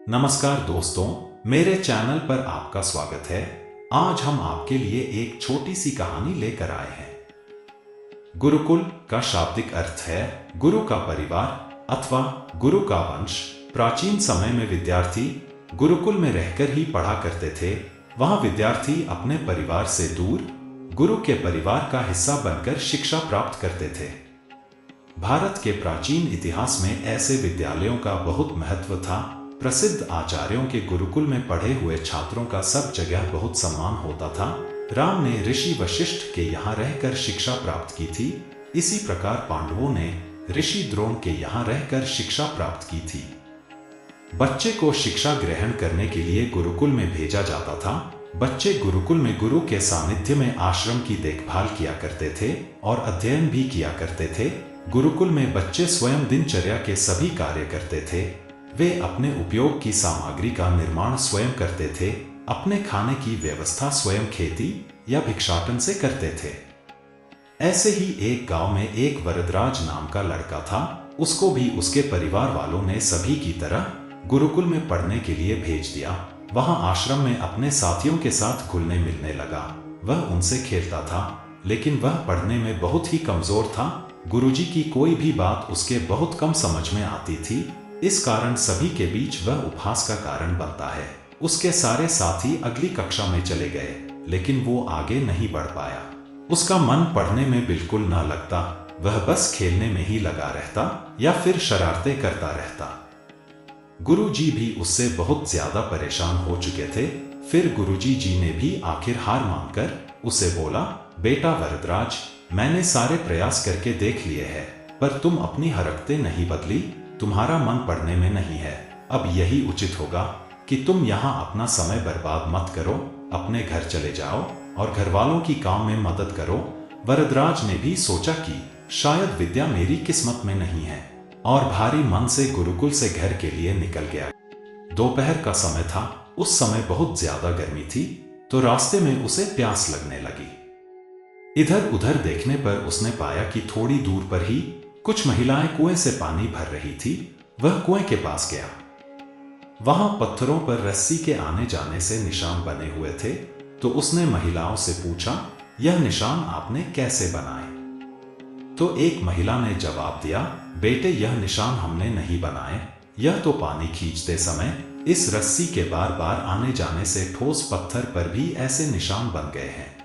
नमस्कार दोस्तों, मेरे चैनल पर आपका स्वागत है। आज हम आपके लिए एक छोटी सी कहानी लेकर आए हैं। गुरुकुल का शाब्दिक अर्थ है गुरु का परिवार अथवा गुरु का वंश। प्राचीन समय में विद्यार्थी गुरुकुल में रहकर ही पढ़ा करते थे। वहां विद्यार्थी अपने परिवार से दूर गुरु के परिवार का हिस्सा बनकर शिक्षा प्राप्त करते थे। भारत के प्राचीन इतिहास में ऐसे विद्यालयों का बहुत महत्व था। प्रसिद्ध आचार्यों के गुरुकुल में पढ़े हुए छात्रों का सब जगह बहुत सम्मान होता था। राम ने ऋषि वशिष्ठ के यहाँ रहकर शिक्षा प्राप्त की थी। इसी प्रकार पांडवों ने ऋषि द्रोण के यहाँ रहकर शिक्षा प्राप्त की थी। बच्चे को शिक्षा ग्रहण करने के लिए गुरुकुल में भेजा जाता था। बच्चे गुरुकुल में गुरु के सानिध्य में आश्रम की देखभाल किया करते थे और अध्ययन भी किया करते थे। गुरुकुल में बच्चे स्वयं दिनचर्या के सभी कार्य करते थे। वे अपने उपयोग की सामग्री का निर्माण स्वयं करते थे। अपने खाने की व्यवस्था स्वयं खेती या भिक्षाटन से करते थे। ऐसे ही एक गांव में एक वरदराज नाम का लड़का था। उसको भी उसके परिवार वालों ने सभी की तरह गुरुकुल में पढ़ने के लिए भेज दिया। वहां आश्रम में अपने साथियों के साथ घुलने मिलने लगा। वह उनसे खेलता था, लेकिन वह पढ़ने में बहुत ही कमजोर था। गुरुजी की कोई भी बात उसके बहुत कम समझ में आती थी। इस कारण सभी के बीच वह उपहास का कारण बनता है। उसके सारे साथी अगली कक्षा में चले गए, लेकिन वो आगे नहीं बढ़ पाया। उसका मन पढ़ने में बिल्कुल न लगता। वह बस खेलने में ही लगा रहता या फिर शरारतें करता रहता। गुरुजी भी उससे बहुत ज्यादा परेशान हो चुके थे। फिर गुरुजी जी ने भी आखिर हार मानकर उसे बोला, बेटा वरदराज, मैंने सारे प्रयास करके देख लिए हैं, पर तुम अपनी हरकतें नहीं बदली। तुम्हारा मन पढ़ने में नहीं है। अब यही उचित होगा कि तुम यहाँ अपना समय बर्बाद मत करो। अपने घर चले जाओ और घर वालों की काम में मदद करो। वरदराज ने भी सोचा कि शायद विद्या मेरी किस्मत में नहीं है और भारी मन से गुरुकुल से घर के लिए निकल गया। दोपहर का समय था। उस समय बहुत ज्यादा गर्मी थी, तो रास्ते में उसे प्यास लगने लगी। इधर उधर देखने पर उसने पाया कि थोड़ी दूर पर ही कुछ महिलाएं कुएं से पानी भर रही थी। वह कुएं के पास गया। वहां पत्थरों पर रस्सी के आने जाने से निशान बने हुए थे। तो उसने महिलाओं से पूछा, यह निशान आपने कैसे बनाए? तो एक महिला ने जवाब दिया, बेटे, यह निशान हमने नहीं बनाए। यह तो पानी खींचते समय इस रस्सी के बार बार आने जाने से ठोस पत्थर पर भी ऐसे निशान बन गए हैं।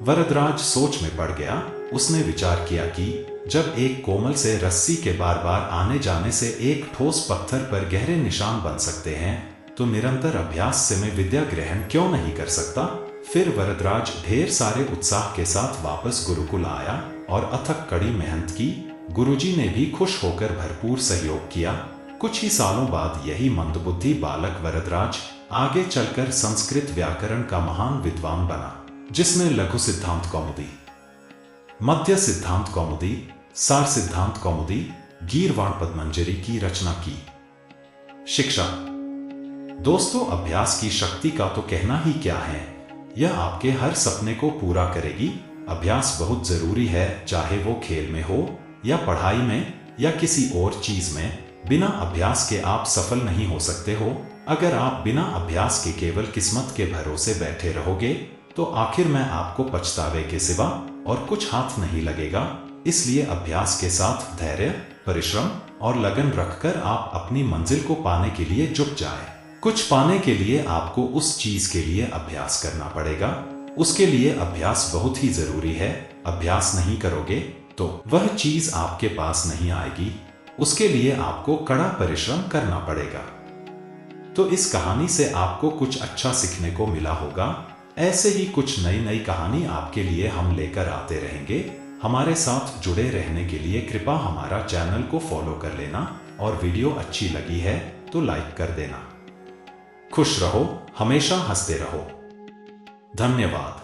वरदराज सोच में पड़ गया। उसने विचार किया कि जब एक कोमल से रस्सी के बार बार आने जाने से एक ठोस पत्थर पर गहरे निशान बन सकते हैं, तो निरंतर अभ्यास से मैं विद्या ग्रहण क्यों नहीं कर सकता। फिर वरदराज ढेर सारे उत्साह के साथ वापस गुरुकुल आया और अथक कड़ी मेहनत की। गुरुजी ने भी खुश होकर भरपूर सहयोग किया। कुछ ही सालों बाद यही मंदबुद्धि बालक वरदराज आगे चलकर संस्कृत व्याकरण का महान विद्वान बना, जिसने लघु सिद्धांत कौमुदी, मध्य सिद्धांत कौमुदी, सार सिद्धांत कौमुदी, गीरवाण पद्मंजरी की रचना की। शिक्षा। दोस्तों, अभ्यास की शक्ति का तो कहना ही क्या है। यह आपके हर सपने को पूरा करेगी। अभ्यास बहुत जरूरी है, चाहे वो खेल में हो या पढ़ाई में या किसी और चीज में। बिना अभ्यास के आप सफल नहीं हो सकते हो। अगर आप बिना अभ्यास के केवल किस्मत के भरोसे बैठे रहोगे, तो आखिर में आपको पछतावे के सिवा और कुछ हाथ नहीं लगेगा। इसलिए अभ्यास के साथ धैर्य, परिश्रम और लगन रखकर आप अपनी मंजिल को पाने के लिए जुट जाए। कुछ पाने के लिए आपको उस चीज के लिए अभ्यास करना पड़ेगा। उसके लिए अभ्यास बहुत ही जरूरी है। अभ्यास नहीं करोगे तो वह चीज आपके पास नहीं आएगी। उसके लिए आपको कड़ा परिश्रम करना पड़ेगा। तो इस कहानी से आपको कुछ अच्छा सीखने को मिला होगा। ऐसे ही कुछ नई नई कहानी आपके लिए हम लेकर आते रहेंगे। हमारे साथ जुड़े रहने के लिए कृपया हमारा चैनल को फॉलो कर लेना और वीडियो अच्छी लगी है तो लाइक कर देना। खुश रहो, हमेशा हंसते रहो। धन्यवाद।